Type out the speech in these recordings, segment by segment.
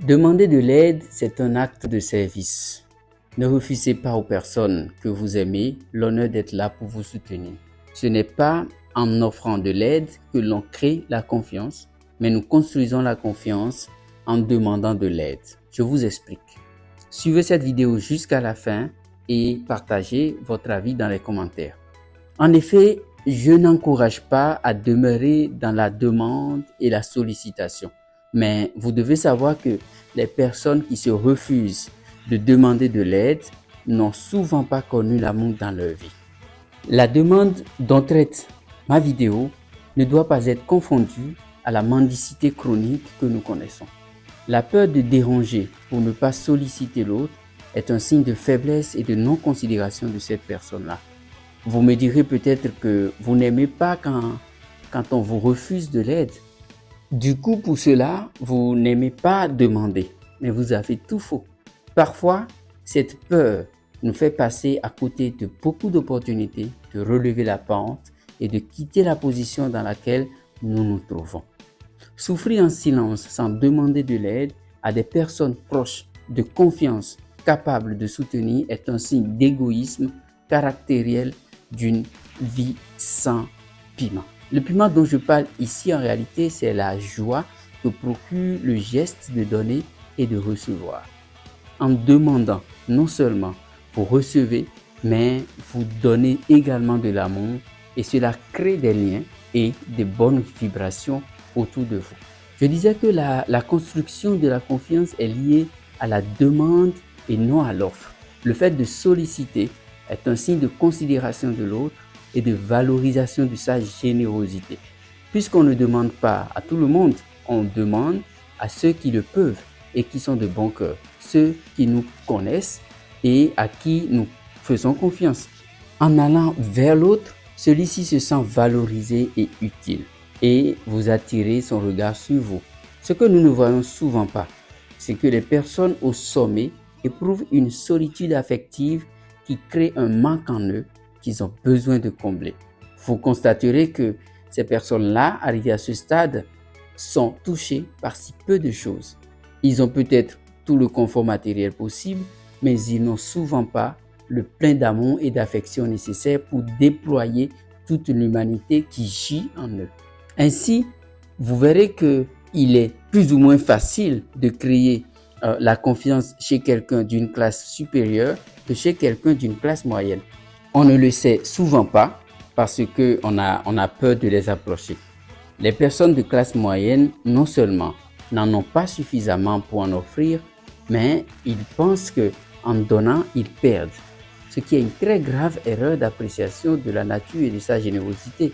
Demander de l'aide, c'est un acte de service. Ne refusez pas aux personnes que vous aimez l'honneur d'être là pour vous soutenir. Ce n'est pas en offrant de l'aide que l'on crée la confiance, mais nous construisons la confiance en demandant de l'aide. Je vous explique. Suivez cette vidéo jusqu'à la fin et partagez votre avis dans les commentaires. En effet, je n'encourage pas à demeurer dans la demande et la sollicitation. Mais vous devez savoir que les personnes qui se refusent de demander de l'aide n'ont souvent pas connu l'amour dans leur vie. La demande dont traite ma vidéo ne doit pas être confondue à la mendicité chronique que nous connaissons. La peur de déranger pour ne pas solliciter l'autre est un signe de faiblesse et de non-considération de cette personne-là. Vous me direz peut-être que vous n'aimez pas quand on vous refuse de l'aide. Du coup, pour cela, vous n'aimez pas demander, mais vous avez tout faux. Parfois, cette peur nous fait passer à côté de beaucoup d'opportunités de relever la pente et de quitter la position dans laquelle nous nous trouvons. Souffrir en silence sans demander de l'aide à des personnes proches de confiance capables de soutenir est un signe d'égoïsme caractériel d'une vie sans piment. Le piment dont je parle ici en réalité, c'est la joie que procure le geste de donner et de recevoir. En demandant, non seulement vous recevez, mais vous donnez également de l'amour et cela crée des liens et des bonnes vibrations autour de vous. Je disais que la construction de la confiance est liée à la demande et non à l'offre. Le fait de solliciter est un signe de considération de l'autre et de valorisation de sa générosité. Puisqu'on ne demande pas à tout le monde, on demande à ceux qui le peuvent et qui sont de bon cœur, ceux qui nous connaissent et à qui nous faisons confiance. En allant vers l'autre, celui-ci se sent valorisé et utile et vous attirez son regard sur vous. Ce que nous ne voyons souvent pas, c'est que les personnes au sommet éprouvent une solitude affective qui crée un manque en eux qu'ils ont besoin de combler. Vous constaterez que ces personnes-là, arrivées à ce stade, sont touchées par si peu de choses. Ils ont peut-être tout le confort matériel possible, mais ils n'ont souvent pas le plein d'amour et d'affection nécessaire pour déployer toute l'humanité qui gît en eux. Ainsi, vous verrez qu'il est plus ou moins facile de créer la confiance chez quelqu'un d'une classe supérieure que chez quelqu'un d'une classe moyenne. On ne le sait souvent pas parce qu'on a peur de les approcher. Les personnes de classe moyenne, non seulement n'en ont pas suffisamment pour en offrir, mais ils pensent qu'en donnant, ils perdent. Ce qui est une très grave erreur d'appréciation de la nature et de sa générosité.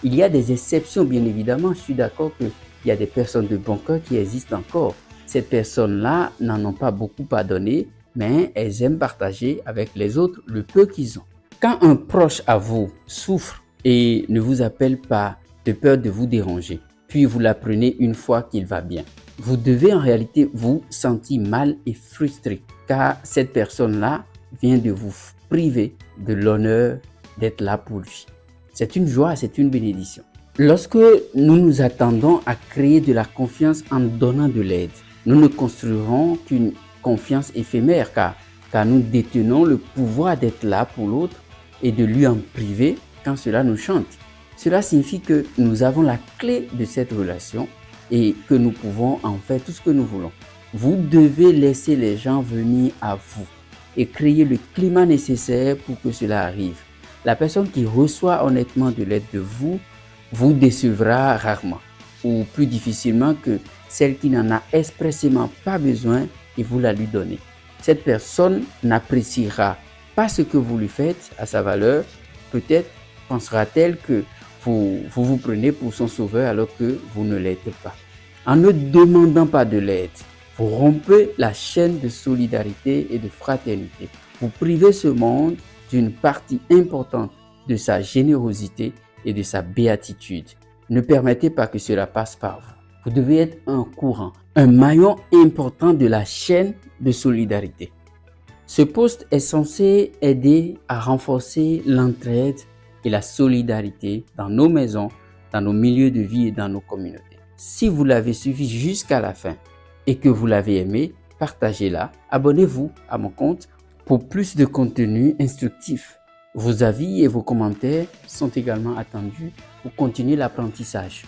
Il y a des exceptions, bien évidemment. Je suis d'accord qu'il y a des personnes de bon cœur qui existent encore. Ces personnes-là n'en ont pas beaucoup à donner, mais elles aiment partager avec les autres le peu qu'ils ont. Quand un proche à vous souffre et ne vous appelle pas de peur de vous déranger, puis vous l'apprenez une fois qu'il va bien, vous devez en réalité vous sentir mal et frustré, car cette personne-là vient de vous priver de l'honneur d'être là pour lui. C'est une joie, c'est une bénédiction. Lorsque nous nous attendons à créer de la confiance en donnant de l'aide, nous ne construirons qu'une confiance éphémère, car nous détenons le pouvoir d'être là pour l'autre et de lui en priver quand cela nous chante. Cela signifie que nous avons la clé de cette relation et que nous pouvons en faire tout ce que nous voulons. Vous devez laisser les gens venir à vous et créer le climat nécessaire pour que cela arrive. La personne qui reçoit honnêtement de l'aide de vous décevra rarement ou plus difficilement que celle qui n'en a expressément pas besoin et vous la lui donnez. Cette personne n'appréciera pas ce que vous lui faites à sa valeur. Peut-être pensera-t-elle que vous prenez pour son sauveur alors que vous ne l'êtes pas. En ne demandant pas de l'aide, vous rompez la chaîne de solidarité et de fraternité. Vous privez ce monde d'une partie importante de sa générosité et de sa béatitude. Ne permettez pas que cela passe par vous. Vous devez être un courant, un maillon important de la chaîne de solidarité. Ce poste est censé aider à renforcer l'entraide et la solidarité dans nos maisons, dans nos milieux de vie et dans nos communautés. Si vous l'avez suivi jusqu'à la fin, et que vous l'avez aimé, partagez-la. Abonnez-vous à mon compte pour plus de contenu instructif. Vos avis et vos commentaires sont également attendus pour continuer l'apprentissage.